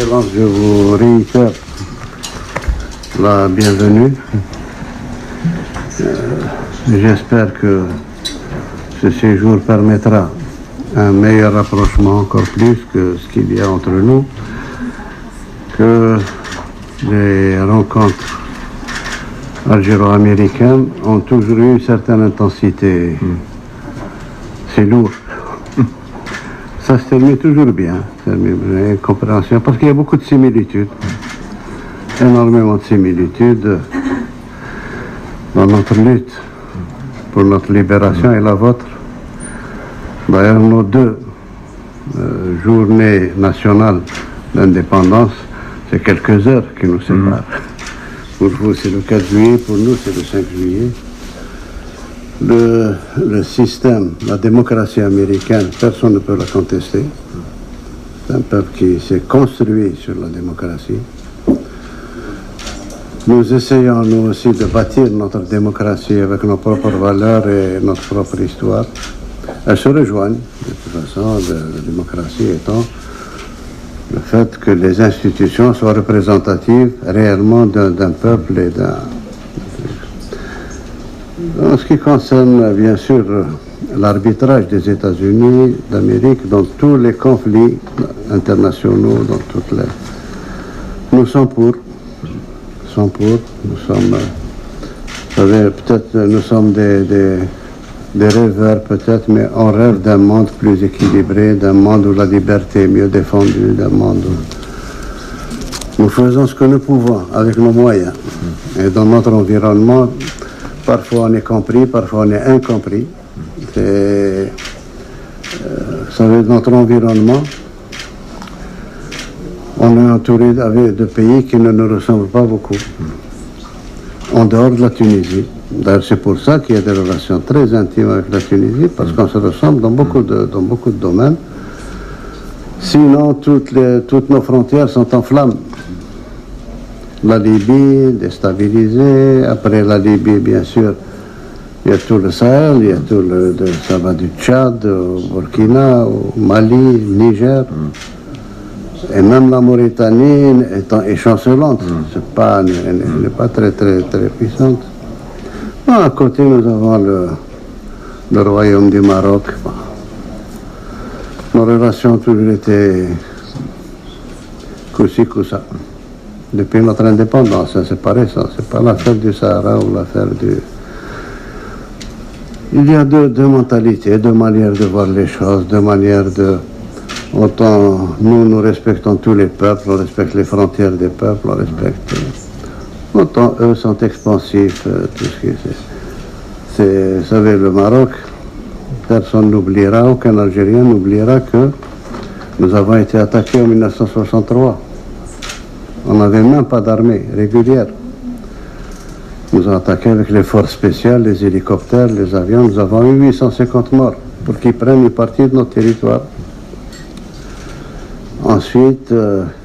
Excellence, je vous réitère la bienvenue. J'espère que ce séjour permettra un meilleur rapprochement, encore plus que ce qu'il y a entre nous, que les rencontres algéro-américaines ont toujours eu une certaine intensité. C'est lourd. Ça se termine toujours bien, une compréhension, parce qu'il y a beaucoup de similitudes, énormément de similitudes dans notre lutte pour notre libération et la vôtre. D'ailleurs, nos deux journées nationales d'indépendance, c'est quelques heures qui nous séparent. Pour vous, c'est le 4 juillet, pour nous, c'est le 5 juillet. Le système, la démocratie américaine, personne ne peut la contester. C'est un peuple qui s'est construit sur la démocratie. Nous essayons, nous aussi, de bâtir notre démocratie avec nos propres valeurs et notre propre histoire. Elles se rejoignent, de toute façon, la démocratie étant le fait que les institutions soient représentatives réellement d'un peuple et d'un... En ce qui concerne, bien sûr, l'arbitrage des États-Unis d'Amérique dans tous les conflits internationaux, dans toutes les... Nous sommes pour. Nous sommes, vous savez, peut-être nous sommes des rêveurs, peut-être, mais on rêve d'un monde plus équilibré, d'un monde où la liberté est mieux défendue, d'un monde où nous faisons ce que nous pouvons avec nos moyens. Et dans notre environnement, parfois on est compris, parfois on est incompris. Vous savez, notre environnement, on est entouré de pays qui ne nous ressemblent pas beaucoup, en dehors de la Tunisie. D'ailleurs, c'est pour ça qu'il y a des relations très intimes avec la Tunisie, parce qu'on se ressemble dans beaucoup de domaines. Sinon, toutes nos frontières sont en flammes. La Libye, déstabilisée. Après la Libye, bien sûr, il y a tout le Sahel, il y a tout ça va du Tchad au Burkina, au Mali, Niger. Et même la Mauritanie est chancelante. Elle n'est pas très puissante. Bon, à côté, nous avons le royaume du Maroc. Nos relations ont toujours été coup-ci, coup-ça. Depuis notre indépendance, c'est pas récent. C'est pas l'affaire du Sahara ou l'affaire du... Il y a deux mentalités, deux manières de voir les choses, deux manières de... Autant nous respectons tous les peuples, on respecte les frontières des peuples, on respecte... Autant eux sont expansifs, tout ce qui c'est... Vous savez, le Maroc, personne n'oubliera, aucun Algérien n'oubliera que nous avons été attaqués en 1963. On n'avait même pas d'armée régulière. Nous avons attaqué avec les forces spéciales, les hélicoptères, les avions. Nous avons eu 850 morts pour qu'ils prennent une partie de notre territoire. Ensuite,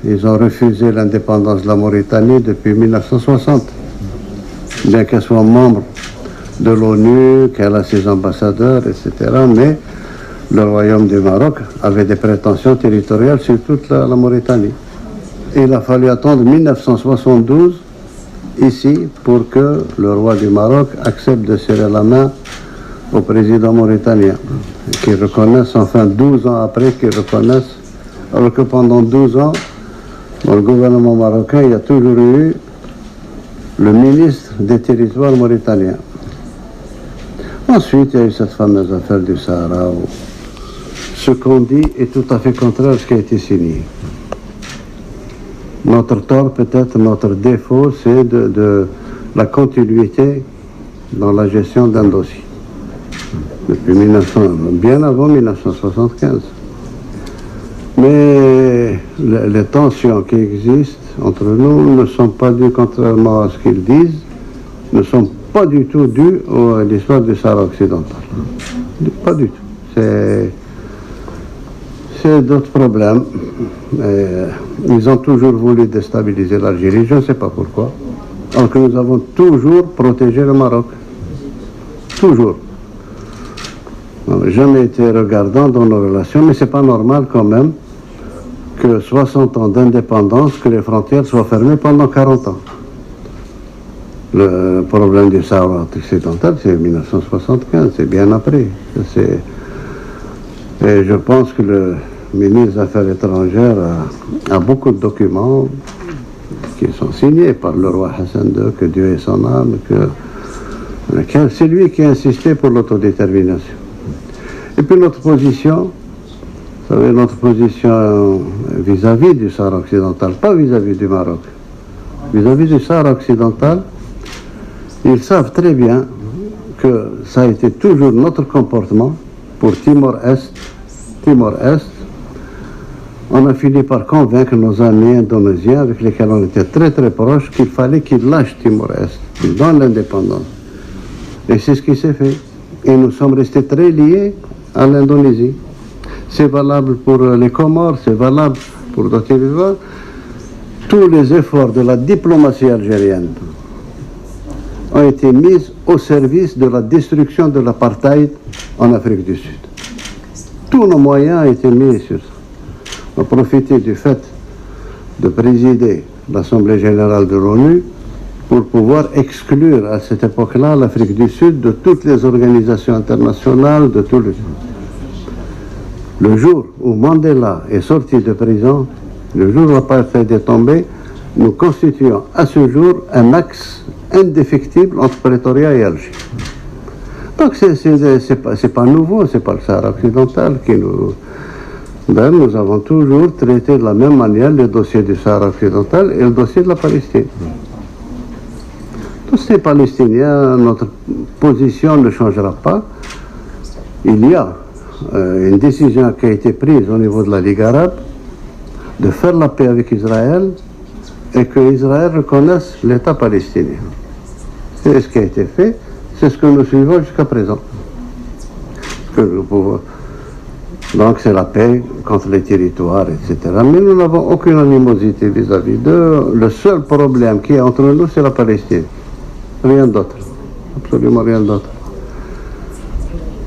ils ont refusé l'indépendance de la Mauritanie depuis 1960. Bien qu'elle soit membre de l'ONU, qu'elle a ses ambassadeurs, etc. Mais le royaume du Maroc avait des prétentions territoriales sur toute la Mauritanie. Il a fallu attendre 1972 ici pour que le roi du Maroc accepte de serrer la main au président mauritanien, qu'il reconnaisse, enfin 12 ans après, qu'il reconnaisse, alors que pendant 12 ans, dans le gouvernement marocain, il y a toujours eu le ministre des territoires mauritaniens. Ensuite, il y a eu cette fameuse affaire du Sahara où ce qu'on dit est tout à fait contraire à ce qui a été signé. Notre tort, peut-être, notre défaut, c'est de la continuité dans la gestion d'un dossier. Depuis bien avant 1975. Mais les tensions qui existent entre nous ne sont pas dues, contrairement à ce qu'ils disent, ne sont pas du tout dues à l'histoire du Sahara occidental. Pas du tout. C'est d'autres problèmes. Ils ont toujours voulu déstabiliser l'Algérie, je ne sais pas pourquoi. Alors que nous avons toujours protégé le Maroc. Toujours. On n'a jamais été regardant dans nos relations, mais c'est pas normal quand même que 60 ans d'indépendance, que les frontières soient fermées pendant 40 ans. Le problème du Sahara occidental, c'est 1975, c'est bien après. Et je pense que le ministre des Affaires étrangères a beaucoup de documents qui sont signés par le roi Hassan II, que Dieu ait son âme, c'est lui qui a insisté pour l'autodétermination. Et puis notre position, vous savez, notre position vis-à-vis du Sahara occidental, pas vis-à-vis du Maroc, vis-à-vis du Sahara occidental, ils savent très bien que ça a été toujours notre comportement pour Timor-Est. Timor-Est, on a fini par convaincre nos amis indonésiens avec lesquels on était très très proches qu'il fallait qu'ils lâchent Timor-Est, qu'ils donnent l'indépendance. Et c'est ce qui s'est fait. Et nous sommes restés très liés à l'Indonésie. C'est valable pour les Comores, c'est valable pour d'autres territoires. Tous les efforts de la diplomatie algérienne ont été mis au service de la destruction de l'apartheid en Afrique du Sud. Tous nos moyens ont été mis sur ça. On a profité du fait de présider l'Assemblée générale de l'ONU pour pouvoir exclure à cette époque-là l'Afrique du Sud de toutes les organisations internationales, de tous les... Le jour où Mandela est sorti de prison, le jour où l'apartheid est tombé, nous constituons à ce jour un axe indéfectible entre Pretoria et Alger. Donc c'est pas nouveau, c'est pas le Sahara occidental qui nous... Ben, nous avons toujours traité de la même manière le dossier du Sahara occidental et le dossier de la Palestine. Tous ces Palestiniens, notre position ne changera pas. Il y a une décision qui a été prise au niveau de la Ligue arabe de faire la paix avec Israël et que Israël reconnaisse l'État palestinien. C'est ce qui a été fait, c'est ce que nous suivons jusqu'à présent. Donc c'est la paix contre les territoires, etc. Mais nous n'avons aucune animosité vis-à-vis d'eux. Le seul problème qui est entre nous, c'est la Palestine. Rien d'autre. Absolument rien d'autre.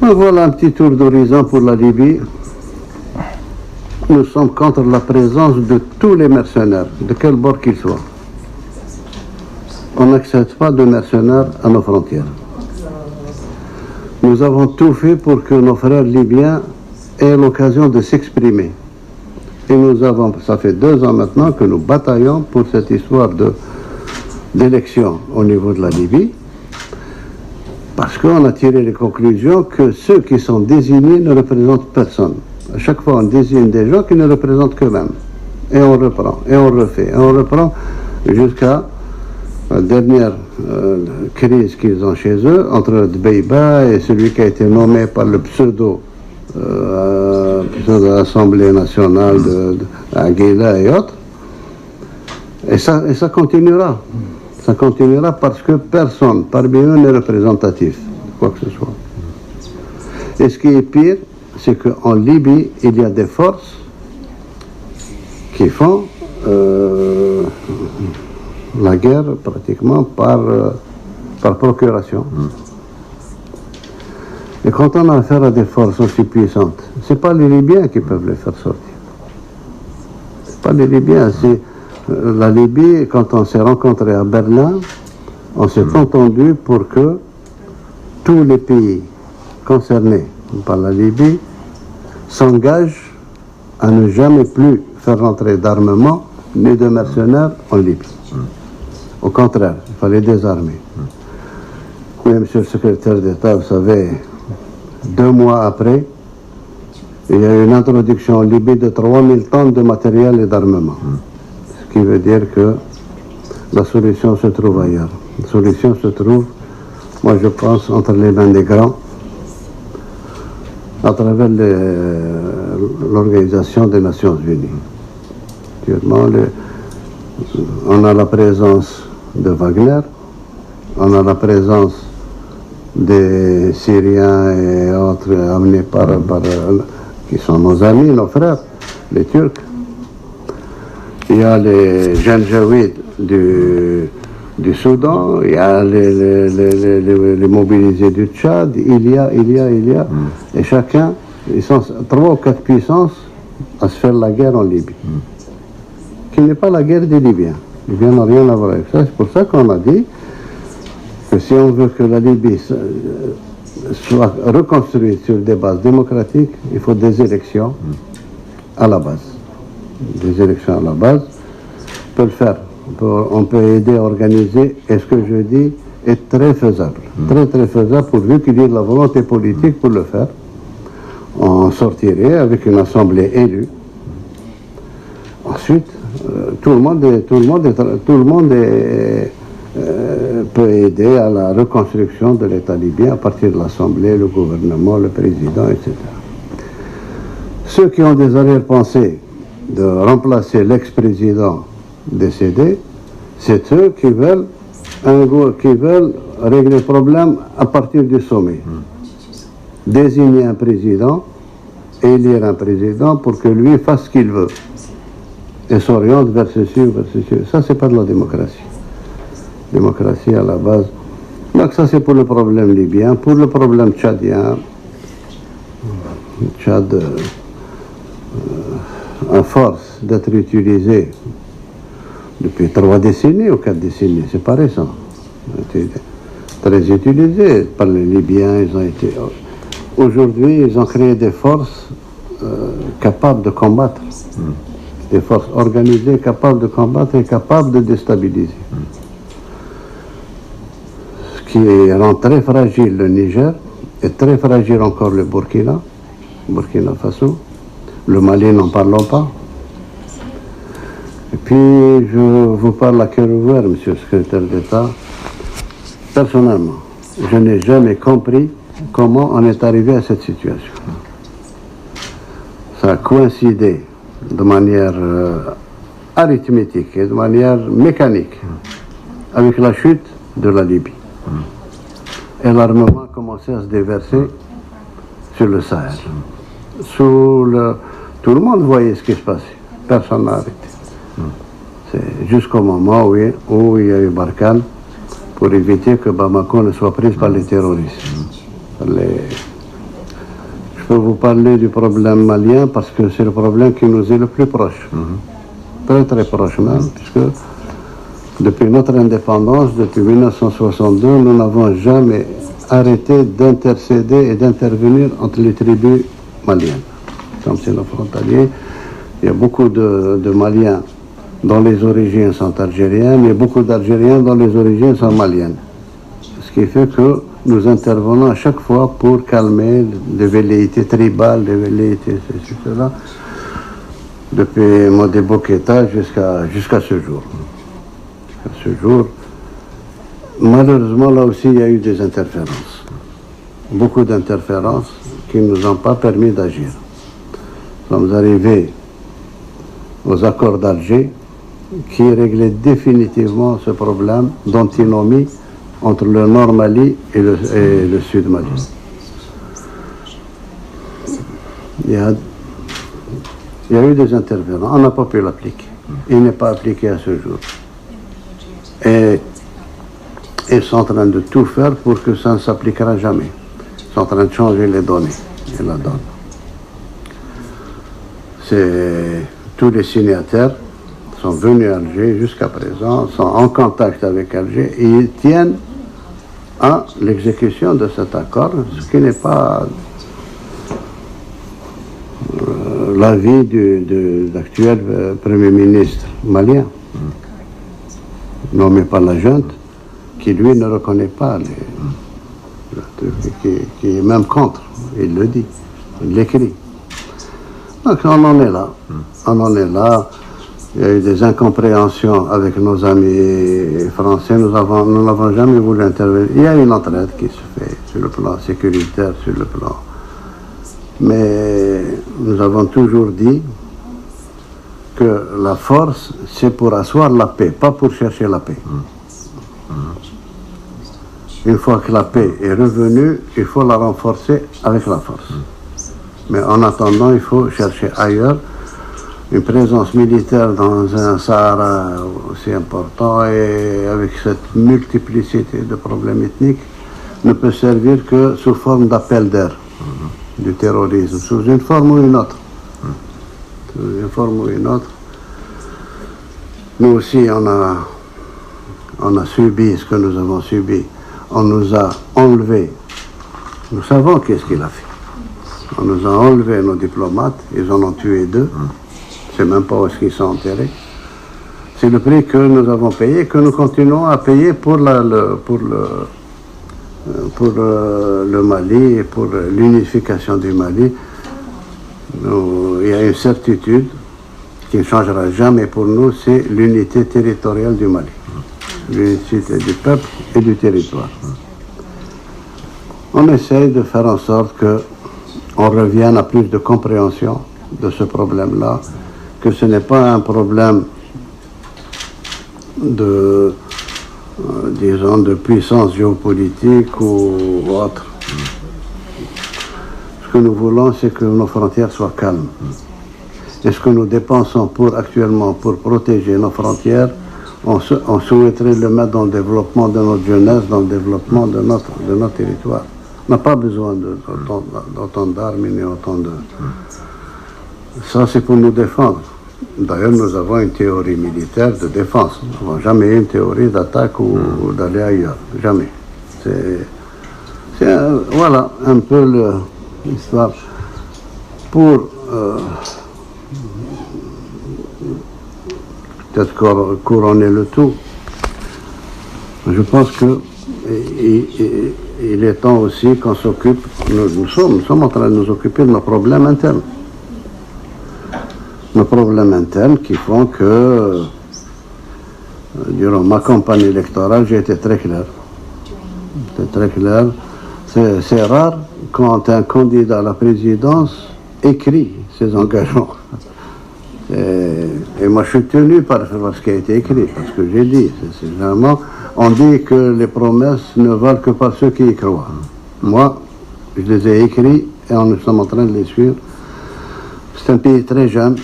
Voilà un petit tour d'horizon pour la Libye. Nous sommes contre la présence de tous les mercenaires, de quel bord qu'ils soient. On n'accepte pas de mercenaires à nos frontières. Nous avons tout fait pour que nos frères libyens aient l'occasion de s'exprimer. Et nous avons, ça fait 2 ans maintenant que nous bataillons pour cette histoire d'élection au niveau de la Libye, parce qu'on a tiré les conclusions que ceux qui sont désignés ne représentent personne. À chaque fois, on désigne des gens qui ne représentent qu'eux-mêmes. Et on reprend, et on refait, et on reprend jusqu'à la dernière crise qu'ils ont chez eux, entre Dbeiba et celui qui a été nommé par le pseudo de l'Assemblée nationale de Aguila et autres. Et ça continuera. Ça continuera parce que personne parmi eux n'est représentatif, quoi que ce soit. Et ce qui est pire, c'est qu'en Libye, il y a des forces qui font la guerre pratiquement par procuration. Et quand on a affaire à des forces aussi puissantes, ce n'est pas les Libyens qui peuvent les faire sortir. Ce n'est pas les Libyens, c'est la Libye. Quand on s'est rencontré à Berlin, on s'est entendu pour que tous les pays concernés par la Libye s'engagent à ne jamais plus faire rentrer d'armement ni de mercenaires en Libye. Au contraire, il fallait désarmer. Oui, monsieur le secrétaire d'État, vous savez, 2 mois après, il y a eu une introduction en Libye de 3000 tonnes de matériel et d'armement. Ce qui veut dire que la solution se trouve ailleurs. La solution se trouve, moi je pense, entre les mains des grands, à travers l'Organisation des Nations Unies. Actuellement, on a la présence de Wagner, on a la présence des Syriens et autres amenés qui sont nos amis, nos frères, les Turcs. Il y a les Janjaouides du Soudan, il y a les mobilisés du Tchad, il y a. Et chacun, ils sont 3 ou 4 puissances à se faire la guerre en Libye, qui n'est pas la guerre des Libyens. Les Libyens n'ont rien à voir avec ça. C'est pour ça qu'on a dit que si on veut que la Libye soit reconstruite sur des bases démocratiques, il faut des élections à la base. Des élections à la base, on peut le faire. On peut aider à organiser, et ce que je dis est très faisable. Très faisable, pourvu qu'il y ait de la volonté politique pour le faire. On sortirait avec une assemblée élue. Ensuite, tout le monde peut aider à la reconstruction de l'État libyen à partir de l'Assemblée, le gouvernement, le président, etc. Ceux qui ont des arrière-pensées de remplacer l'ex-président décédé, c'est ceux qui veulent régler le problème à partir du sommet. Désigner un président, élire un président pour que lui fasse ce qu'il veut et s'oriente vers ceci ou vers ceci. Ça, c'est pas de la démocratie. Démocratie à la base. Donc ça, c'est pour le problème libyen. Pour le problème tchadien, Tchad, à force d'être utilisé depuis 3 décennies ou 4 décennies, c'est pas récent, très utilisé par les Libyens. Aujourd'hui, ils ont créé des forces capables de combattre, des forces organisées capables de combattre et capables de déstabiliser. Ce qui rend très fragile le Niger et très fragile encore le Burkina Faso. Le Mali, n'en parlons pas. Et puis, je vous parle à cœur ouvert, monsieur le secrétaire d'État. Personnellement, je n'ai jamais compris comment on est arrivé à cette situation. Ça a coïncidé de manière arithmétique et de manière mécanique avec la chute de la Libye. Et l'armement a commencé à se déverser sur le Sahel. Tout le monde voyait ce qui se passait. Personne n'a arrêté. C'est jusqu'au moment où il y a eu Barkhane pour éviter que Bamako ne soit prise par les terroristes. Je peux vous parler du problème malien parce que c'est le problème qui nous est le plus proche. Très proche même, puisque depuis notre indépendance, depuis 1962, nous n'avons jamais arrêté d'intercéder et d'intervenir entre les tribus maliennes. Comme c'est nos frontaliers, il y a beaucoup de Maliens dont les origines sont algériennes, et beaucoup d'Algériens dont les origines sont maliennes. Ce qui fait que nous intervenons à chaque fois pour calmer les velléités tribales, les velléités ceci, cela, depuis Modibo Keïta jusqu'à ce jour. Jusqu'à ce jour, malheureusement, là aussi, il y a eu des interférences. Beaucoup d'interférences qui ne nous ont pas permis d'agir. Nous sommes arrivés aux accords d'Alger qui réglaient définitivement ce problème d'antinomie entre le Nord Mali et le Sud Mali. Il y a eu des intervenants, on n'a pas pu l'appliquer. Il n'est pas appliqué à ce jour. Et ils sont en train de tout faire pour que ça ne s'appliquera jamais. Ils sont en train de changer les données et la donne. Tous les signataires sont venus à Alger jusqu'à présent, sont en contact avec Alger et ils tiennent à l'exécution de cet accord, ce qui n'est pas l'avis de l'actuel Premier ministre malien, nommé par la junte, qui lui ne reconnaît pas, qui est même contre, il le dit, il l'écrit. Donc on en est là, il y a eu des incompréhensions avec nos amis français, nous n'avons jamais voulu intervenir. Il y a une entraide qui se fait sur le plan sécuritaire, sur le plan. Mais nous avons toujours dit que la force, c'est pour asseoir la paix, pas pour chercher la paix. Une fois que la paix est revenue, il faut la renforcer avec la force. Mais en attendant, il faut chercher ailleurs. Une présence militaire dans un Sahara aussi important et avec cette multiplicité de problèmes ethniques ne peut servir que sous forme d'appel d'air du terrorisme, sous une forme ou une autre. sous une forme ou une autre. Nous aussi, on a subi ce que nous avons subi. On nous a enlevé. Nous savons qu'est-ce qu'il a fait. On nous a enlevé nos diplomates. Ils en ont tué 2. Je ne sais même pas où est-ce qu'ils sont enterrés. C'est le prix que nous avons payé, que nous continuons à payer pour le Mali et pour l'unification du Mali. Il y a une certitude qui ne changera jamais pour nous, c'est l'unité territoriale du Mali. L'unité du peuple et du territoire. On essaye de faire en sorte qu'on revienne à plus de compréhension de ce problème-là, que ce n'est pas un problème disons, de puissance géopolitique ou autre. Ce que nous voulons, c'est que nos frontières soient calmes. Et ce que nous dépensons actuellement pour protéger nos frontières, on souhaiterait le mettre dans le développement de notre jeunesse, dans le développement de notre territoire. On n'a pas besoin d'autant d'armes ni autant de... Ça, c'est pour nous défendre. D'ailleurs, nous avons une théorie militaire de défense. Nous n'avons jamais eu une théorie d'attaque ou d'aller ailleurs. Jamais. Voilà un peu l'histoire. Pour peut-être couronner le tout, je pense que il est temps aussi qu'on s'occupe, nous sommes en train de nous occuper de nos problèmes internes. Nos problèmes internes qui font que, durant ma campagne électorale, j'ai été très clair. C'est très clair. C'est rare quand un candidat à la présidence écrit ses engagements. Et moi, je suis tenu par ce qui a été écrit, parce que j'ai dit. C'est généralement, on dit que les promesses ne valent que par ceux qui y croient. Moi, je les ai écrits et nous sommes en train de les suivre. C'est un pays très jeune.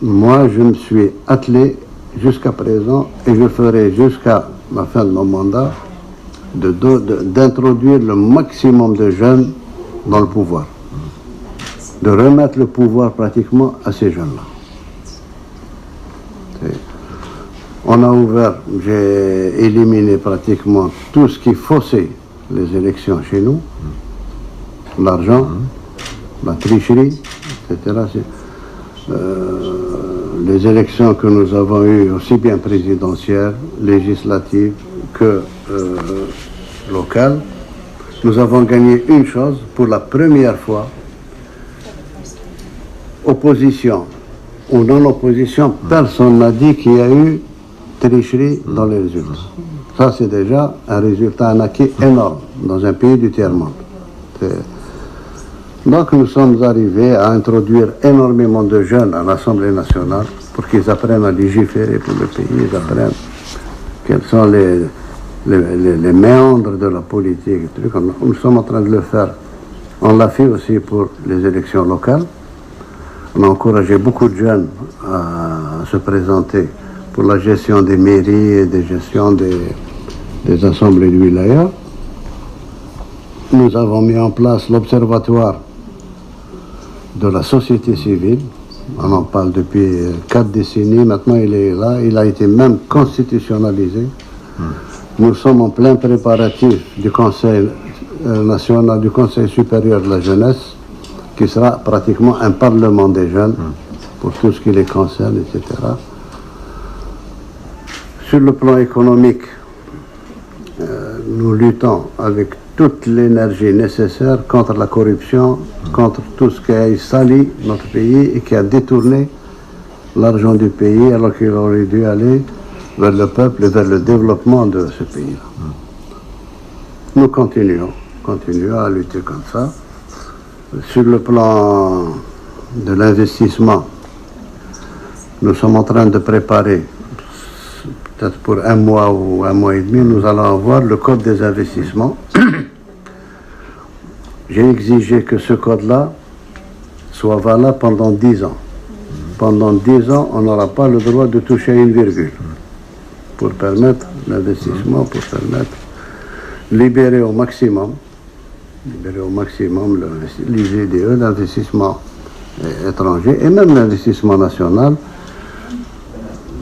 Moi, je me suis attelé jusqu'à présent et je ferai jusqu'à la fin de mon mandat d'introduire le maximum de jeunes dans le pouvoir. De remettre le pouvoir pratiquement à ces jeunes-là. On a ouvert, j'ai éliminé pratiquement tout ce qui faussait les élections chez nous, l'argent, la tricherie, etc. Les élections que nous avons eues, aussi bien présidentielles, législatives que locales, nous avons gagné une chose, pour la première fois, opposition ou non-opposition, personne n'a dit qu'il y a eu tricherie dans les résultats. Ça, c'est déjà un résultat, un acquis énorme dans un pays du tiers-monde. Donc, nous sommes arrivés à introduire énormément de jeunes à l'Assemblée nationale pour qu'ils apprennent à légiférer pour le pays, ils apprennent quels sont les méandres de la politique. Nous sommes en train de le faire. On l'a fait aussi pour les élections locales. On a encouragé beaucoup de jeunes à se présenter pour la gestion des mairies et des gestions des assemblées de wilaya. Nous avons mis en place l'observatoire de la société civile. On en parle depuis 4 décennies. Maintenant, il est là. Il a été même constitutionnalisé. Nous sommes en plein préparatif du Conseil national, du Conseil supérieur de la jeunesse, qui sera pratiquement un parlement des jeunes pour tout ce qui les concerne, etc. Sur le plan économique, nous luttons avec toute l'énergie nécessaire contre la corruption, contre tout ce qui a sali notre pays et qui a détourné l'argent du pays alors qu'il aurait dû aller vers le peuple et vers le développement de ce pays-là. Nous continuons à lutter comme ça. Sur le plan de l'investissement, nous sommes en train de préparer, peut-être pour 1 mois ou 1 mois et demi, nous allons avoir le code des investissements. J'ai exigé que ce code-là soit valable pendant 10 ans. Pendant 10 ans, on n'aura pas le droit de toucher une virgule pour permettre l'investissement, pour permettre libérer au maximum les IDE, l'investissement étrangers, et même l'investissement national,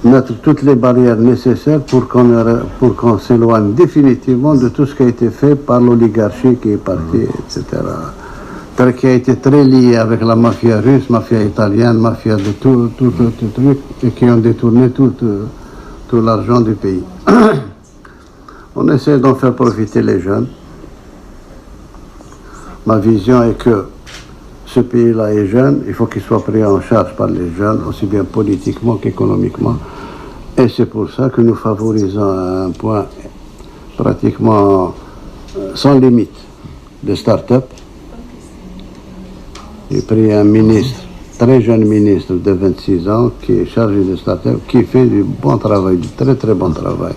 mettre toutes les barrières nécessaires pour qu'on s'éloigne définitivement de tout ce qui a été fait par l'oligarchie qui est partie, etc. Qui a été très lié avec la mafia russe, mafia italienne, mafia de tout truc, et qui ont détourné tout l'argent du pays. On essaie d'en faire profiter les jeunes. Ma vision est que ce pays-là est jeune, il faut qu'il soit pris en charge par les jeunes, aussi bien politiquement qu'économiquement. Et c'est pour ça que nous favorisons à un point pratiquement sans limite de start-up. J'ai pris un ministre, très jeune ministre de 26 ans, qui est chargé de start-up, qui fait du bon travail, du très très bon travail.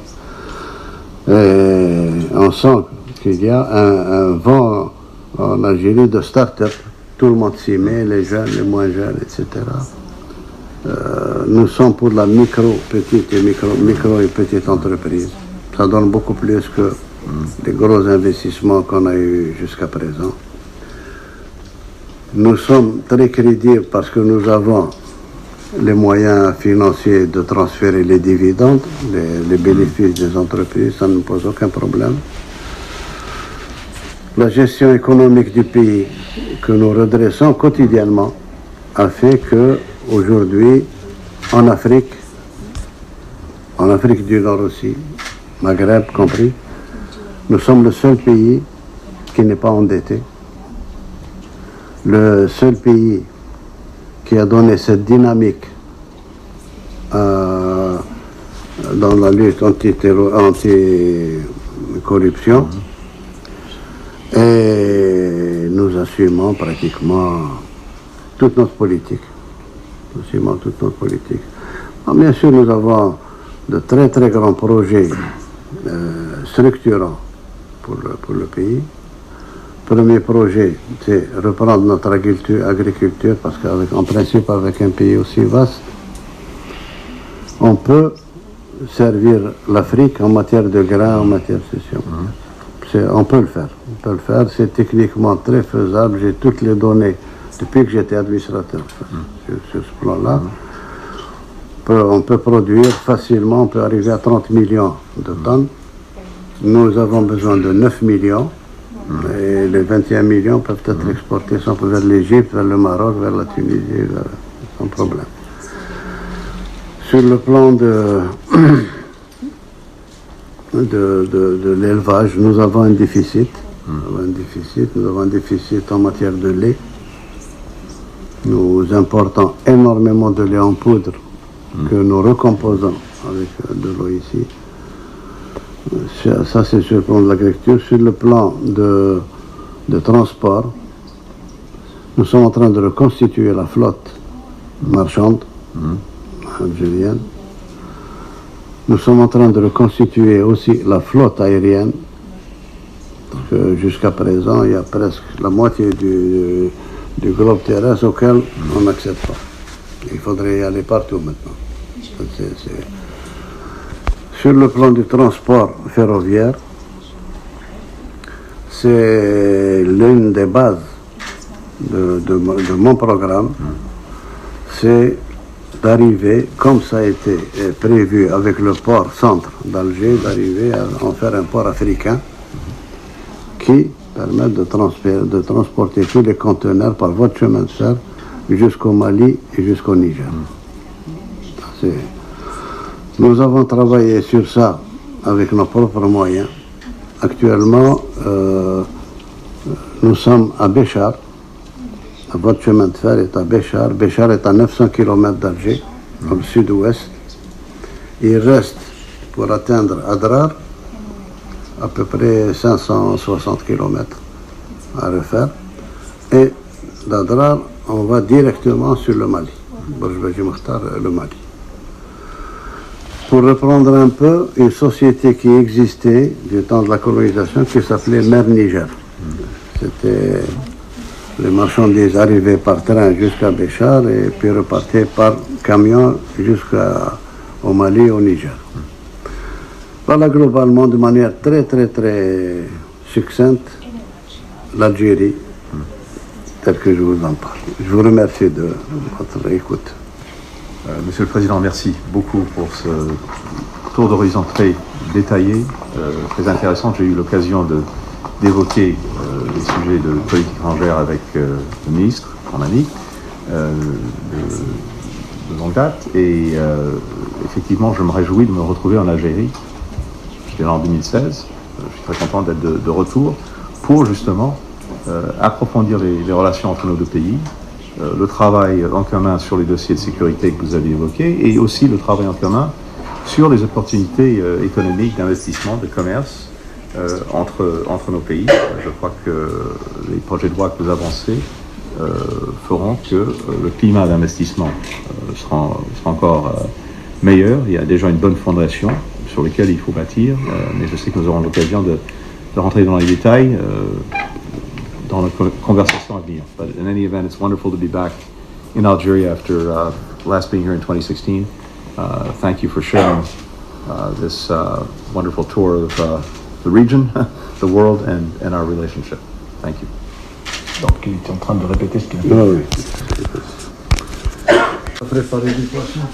Et on sent qu'il y a un vent en Algérie de start-up. Tout le monde s'y met, les jeunes, les moins jeunes, etc. Nous sommes pour la micro et petite entreprise. Ça donne beaucoup plus que les gros investissements qu'on a eus jusqu'à présent. Nous sommes très crédibles parce que nous avons les moyens financiers de transférer les dividendes, les bénéfices des entreprises, ça ne pose aucun problème. La gestion économique du pays que nous redressons quotidiennement a fait que aujourd'hui, en Afrique du Nord aussi, Maghreb compris, nous sommes le seul pays qui n'est pas endetté. Le seul pays qui a donné cette dynamique dans la lutte anti-corruption, et nous assumons pratiquement toute notre politique. Alors, bien sûr, nous avons de très très grands projets structurants pour le pays. Premier projet, c'est reprendre notre agriculture, parce qu'en principe, avec un pays aussi vaste, on peut servir l'Afrique en matière de grains, en matière de session. On peut le faire. C'est techniquement très faisable. J'ai toutes les données depuis que j'étais administrateur sur ce plan-là. On peut produire facilement, on peut arriver à 30 millions de tonnes. Nous avons besoin de 9 millions. Et les 21 millions peuvent être exportés vers l'Égypte, vers le Maroc, vers la Tunisie, sans problème. Sur le plan de l'élevage, nous avons un déficit. Nous avons un déficit en matière de lait. Nous importons énormément de lait en poudre que nous recomposons avec de l'eau ici. Ça, c'est sur le plan de l'agriculture. Sur le plan de transport, nous sommes en train de reconstituer la flotte marchande algérienne. Nous sommes en train de reconstituer aussi la flotte aérienne, parce que jusqu'à présent, il y a presque la moitié du globe terrestre auquel on n'accède pas. Il faudrait y aller partout maintenant. Sur le plan du transport ferroviaire, c'est l'une des bases de mon programme, c'est d'arriver, comme ça a été prévu avec le port centre d'Alger, d'arriver à en faire un port africain qui permet de transporter tous les conteneurs par voie de chemin de fer jusqu'au Mali et jusqu'au Niger. Nous avons travaillé sur ça avec nos propres moyens. Actuellement, nous sommes à Béchar. La voie de chemin de fer est à Béchar. Béchar est à 900 km d'Alger, dans le sud-ouest. Il reste, pour atteindre Adrar, à peu près 560 km à refaire. Et d'Adrar, on va directement sur le Mali. Le Mali. Pour reprendre un peu, une société qui existait du temps de la colonisation qui s'appelait Mer Niger. C'était les marchandises arrivaient par train jusqu'à Béchar et puis repartaient par camion jusqu'au Mali et au Niger. Voilà globalement, de manière très très très succincte, l'Algérie tel que je vous en parle. Je vous remercie de votre écoute. Monsieur le Président, merci beaucoup pour ce tour d'horizon très détaillé, très intéressant. J'ai eu l'occasion d'évoquer les sujets de politique étrangère avec le ministre, mon ami, de longue date. Et effectivement, je me réjouis de me retrouver en Algérie. J'étais là en 2016. Je suis très content d'être de retour pour justement approfondir les relations entre nos deux pays, le travail en commun sur les dossiers de sécurité que vous avez évoqués et aussi le travail en commun sur les opportunités économiques, d'investissement, de commerce entre nos pays. Je crois que les projets de loi que vous avancez feront que le climat d'investissement sera encore meilleur. Il y a déjà une bonne fondation sur laquelle il faut bâtir, mais je sais que nous aurons l'occasion de rentrer dans les détails dans la conversation à venir. But in any event, it's wonderful to be back in Algeria after last being here in 2016. Thank you for sharing this wonderful tour of the region, the world, and our relationship. Thank you. Donc, il est en train de répéter ce qu'il a Ah oui. préparé des poissons.